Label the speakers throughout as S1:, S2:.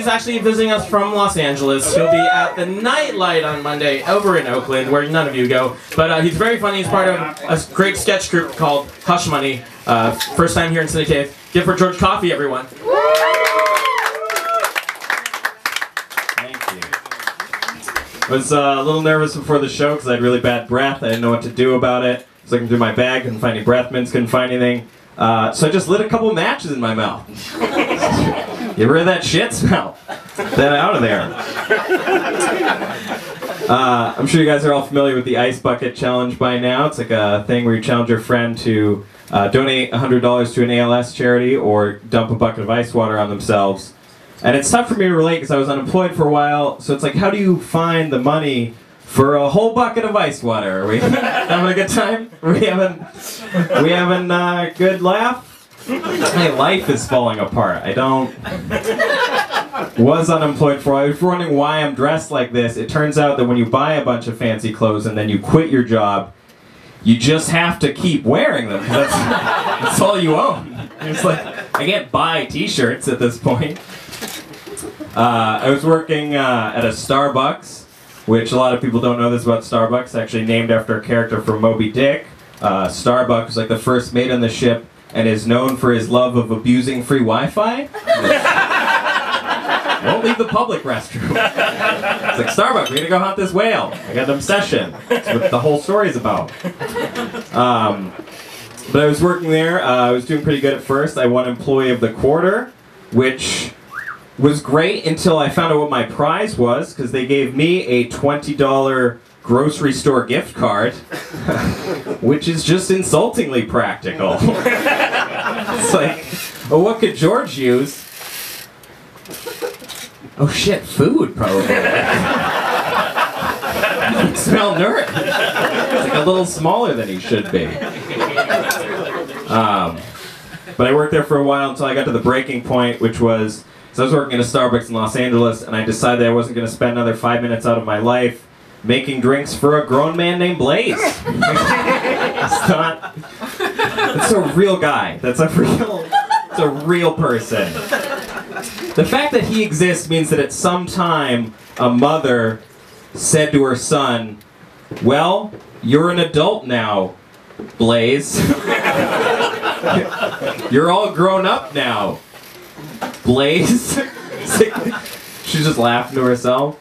S1: he's actually visiting us from Los Angeles. He'll be at the Nightlight on Monday over in Oakland, where none of you go. But he's very funny. He's part of a great sketch group called Hush Money. First time here in Cynic Cave. Give for George Coffey, everyone.
S2: Thank you. I was a little nervous before the show because I had really bad breath. I didn't know what to do about it. I was looking through my bag, couldn't find any breath mints, couldn't find anything. So I just lit a couple matches in my mouth. You ever heard that shit smell? Get that out of there. I'm sure you guys are all familiar with the Ice Bucket Challenge by now. It's like a thing where you challenge your friend to donate $100 to an ALS charity or dump a bucket of ice water on themselves. And it's tough for me to relate because I was unemployed for a while, so it's like, how do you find the money for a whole bucket of ice water? Are we having a good time? Are we having a good laugh? My life is falling apart. Was unemployed for a while. I was wondering why I'm dressed like this. It turns out that when you buy a bunch of fancy clothes and then you quit your job, you just have to keep wearing them. That's all you own. It's like, I can't buy t-shirts at this point. I was working at a Starbucks, which a lot of people don't know this about Starbucks, actually named after a character from Moby Dick. Starbucks was like the first mate on the ship and is known for his love of abusing free Wi-Fi. Won't leave the public restroom. It's like, Starbucks, we gotta go hunt this whale. I got an obsession. That's what the whole story's about. But I was working there. I was doing pretty good at first. I won Employee of the Quarter, which was great until I found out what my prize was, because they gave me a $20 grocery store gift card, which is just insultingly practical. It's like, well, what could George use? Oh shit, food, probably. You smell nourished. It's like a little smaller than he should be. But I worked there for a while until I got to the breaking point, which was, so I was working at a Starbucks in Los Angeles, and I decided I wasn't going to spend another 5 minutes out of my life making drinks for a grown man named Blaze. It's a real guy. It's a real person. The fact that he exists means that at some time a mother said to her son, well, you're an adult now, Blaze. You're all grown up now, Blaze. She's just laughing to herself.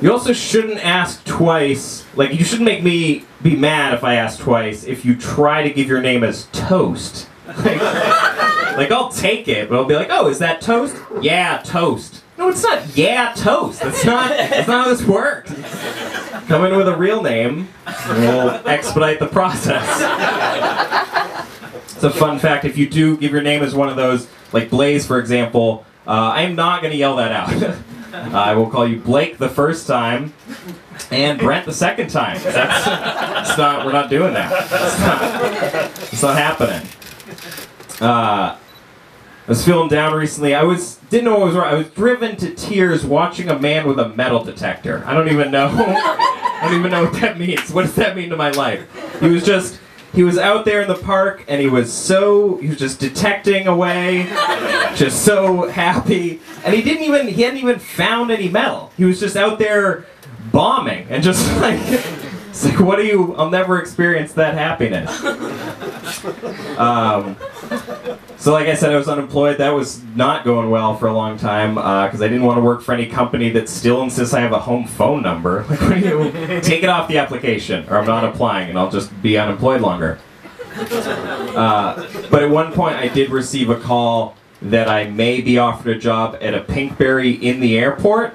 S2: You also shouldn't ask twice. Like, you shouldn't make me be mad if I ask twice if you try to give your name as Toast. Like, I'll take it, but I'll be like, oh, is that Toast? Yeah, Toast. No, it's not yeah, Toast. That's not how this works. Come in with a real name, and we'll expedite the process. It's a fun fact, if you do give your name as one of those, like Blaze, for example, I'm not going to yell that out. I will call you Blake the first time, and Brent the second time. We're not doing that. It's not happening. I was feeling down recently. Didn't know what was wrong. I was driven to tears watching a man with a metal detector. I don't even know. I don't even know what that means. What does that mean to my life? He was out there in the park, and he was just detecting away, just so happy. And he hadn't even found any metal. He was just out there bombing, and just like, it's like, I'll never experience that happiness. So like I said, I was unemployed. That was not going well for a long time, because I didn't want to work for any company that still insists I have a home phone number. Like, what do you, take it off the application, or I'm not applying, and I'll just be unemployed longer. But at one point, I did receive a call that I may be offered a job at a Pinkberry in the airport.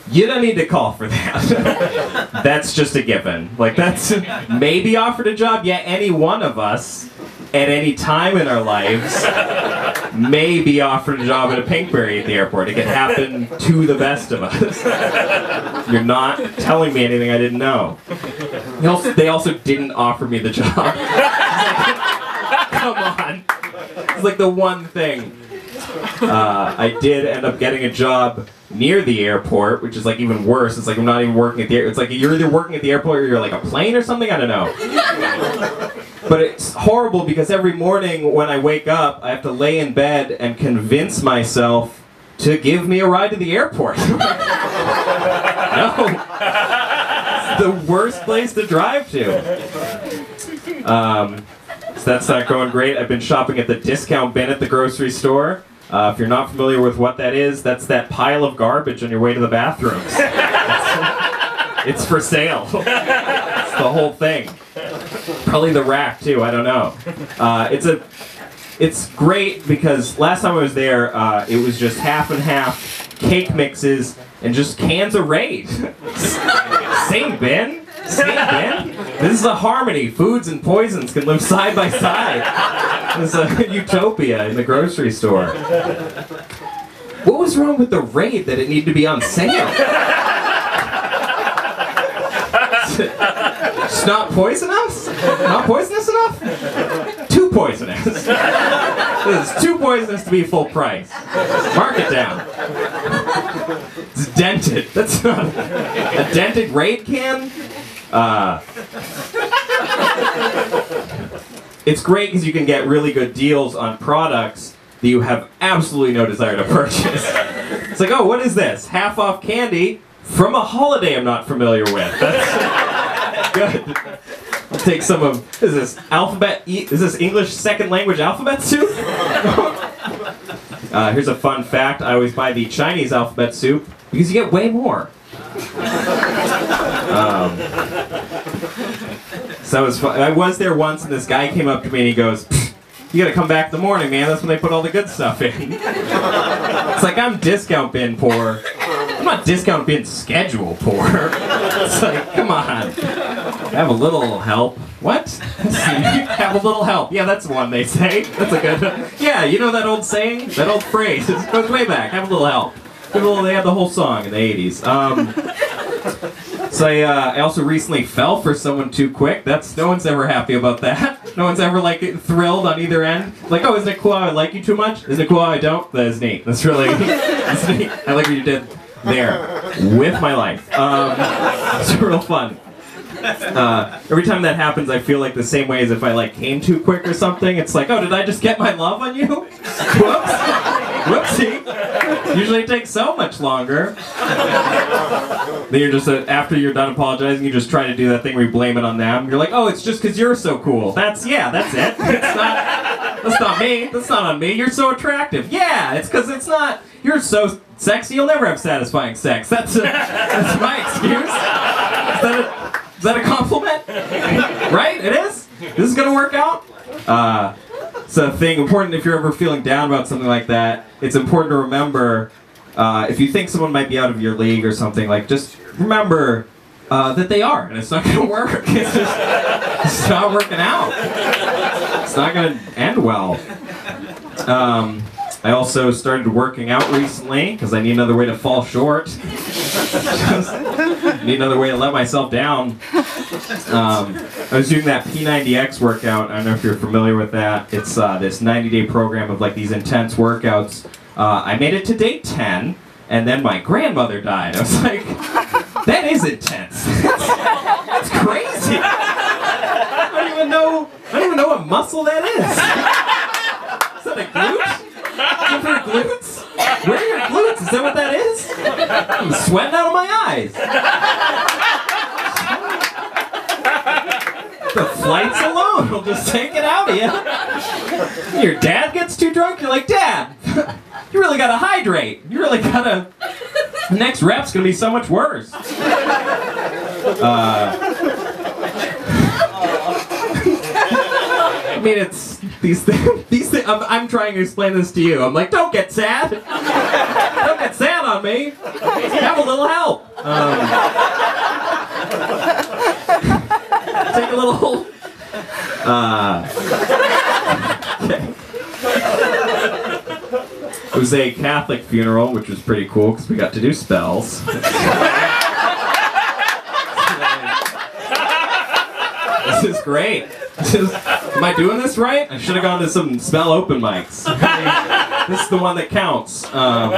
S2: You don't need to call for that. That's just a given. Like, that's maybe offered a job. Yeah, any one of us at any time in our lives may be offered a job at a Pinkberry at the airport. It could happen to the best of us. You're not telling me anything I didn't know. They also didn't offer me the job. Come on. It's like the one thing. I did end up getting a job near the airport, which is like even worse. It's like I'm not even working at the airport. It's like you're either working at the airport or you're like a plane or something. I don't know. But it's horrible because every morning when I wake up, I have to lay in bed and convince myself to give me a ride to the airport. No. It's the worst place to drive to. So that's not going great. I've been shopping at the discount bin at the grocery store. If you're not familiar with what that is, that's that pile of garbage on your way to the bathrooms. It's for sale. It's the whole thing. Probably the rack too, I don't know. It's great because last time I was there, it was just half and half cake mixes and just cans of Raid. Same bin? Same bin? This is a harmony. Foods and poisons can live side by side. It's a utopia in the grocery store. What was wrong with the Raid that it needed to be on sale? It's not poisonous? Not poisonous enough? Too poisonous. It's too poisonous to be full price. Mark it down. It's dented. That's not a dented Raid can? It's great because you can get really good deals on products that you have absolutely no desire to purchase. It's like, oh, what is this? Half off candy from a holiday I'm not familiar with. That's good. I'll take some of, is this is this English second language alphabet soup? Here's a fun fact. I always buy the Chinese alphabet soup because you get way more. So it was fun. I was there once and this guy came up to me and he goes, you gotta come back in the morning, man. That's when they put all the good stuff in. It's like, I'm discount bin poor. I'm not discount bin schedule poor. It's like, come on. Have a little help. What? Have a little help. Yeah, that's one they say. That's a good one. Yeah, you know that old saying? That old phrase. It goes way back. Have a little help. They had the whole song in the 80s. So I also recently fell for someone too quick. No one's ever happy about that. No one's ever like thrilled on either end. Like, oh, isn't it cool how I like you too much? Isn't it cool how I don't? That is neat. That's really that's neat. I like what you did there with my life. It's real fun. Every time that happens, I feel like the same way as if I like came too quick or something. It's like, oh, did I just get my love on you? Whoops. Whoopsie. Usually it takes so much longer. Then you're just, after you're done apologizing, you just try to do that thing where you blame it on them. You're like, oh, it's just because you're so cool. That's it. That's not me. That's not on me. You're so attractive. Yeah, it's because it's not. You're so sexy, you'll never have satisfying sex. That's my excuse. Is that a compliment? Right? It is? This is going to work out? It's a thing important if you're ever feeling down about something like that. It's important to remember, if you think someone might be out of your league or something, like, just remember that they are, and it's not going to work. It's not working out. It's not going to end well. I also started working out recently because I need another way to fall short. Need another way to let myself down. I was doing that P90X workout. I don't know if you're familiar with that. It's this 90-day program of like these intense workouts. I made it to day 10, and then my grandmother died. I was like, that is intense. That's crazy. I don't even know what muscle that is. Is that a glute? Is it for glutes? Where are your glutes? Is that what that is? I'm sweating out of my eyes. The flights alone will just take it out of you. Your dad gets too drunk, you're like, Dad, you really gotta hydrate. You really gotta... The next rep's gonna be so much worse. I mean, it's these things. I'm trying to explain this to you. I'm like, don't get sad. Don't get sad on me. Have a little help. Take a little. Okay. It was a Catholic funeral, which was pretty cool because we got to do spells. This is great. Am I doing this right? I should have gone to some spell open mics. This is the one that counts. Hope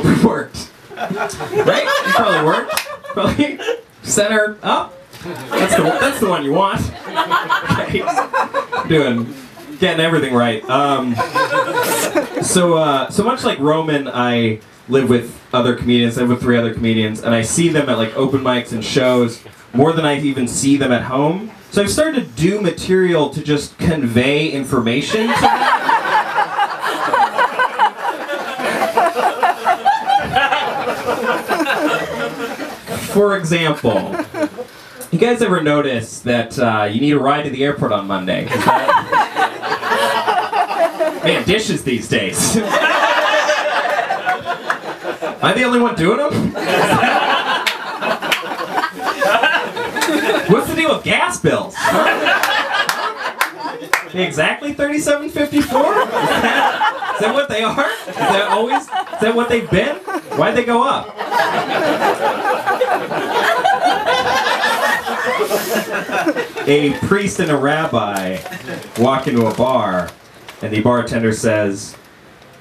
S2: it worked. Right? It probably worked. Probably. Center up. That's the one you want. Okay. Getting everything right. So much like Roman, I live with other comedians. I live with 3 other comedians, and I see them at like open mics and shows more than I even see them at home. So I've started to do material to just convey information to them. For example, you guys ever notice that you need a ride to the airport on Monday? Man, dishes these days. Am I the only one doing them? What's the deal with gas bills? Exactly $37.54? Is that what they are? Is that what they've been? Why'd they go up? A priest and a rabbi walk into a bar, and the bartender says,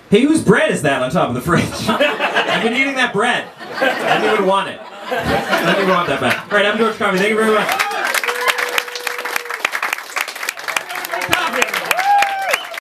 S2: "Hey, whose bread is that on top of the fridge? I've been eating that bread. I didn't even want it. I didn't even want that bad." All right, I'm George Coffey. Thank you very much.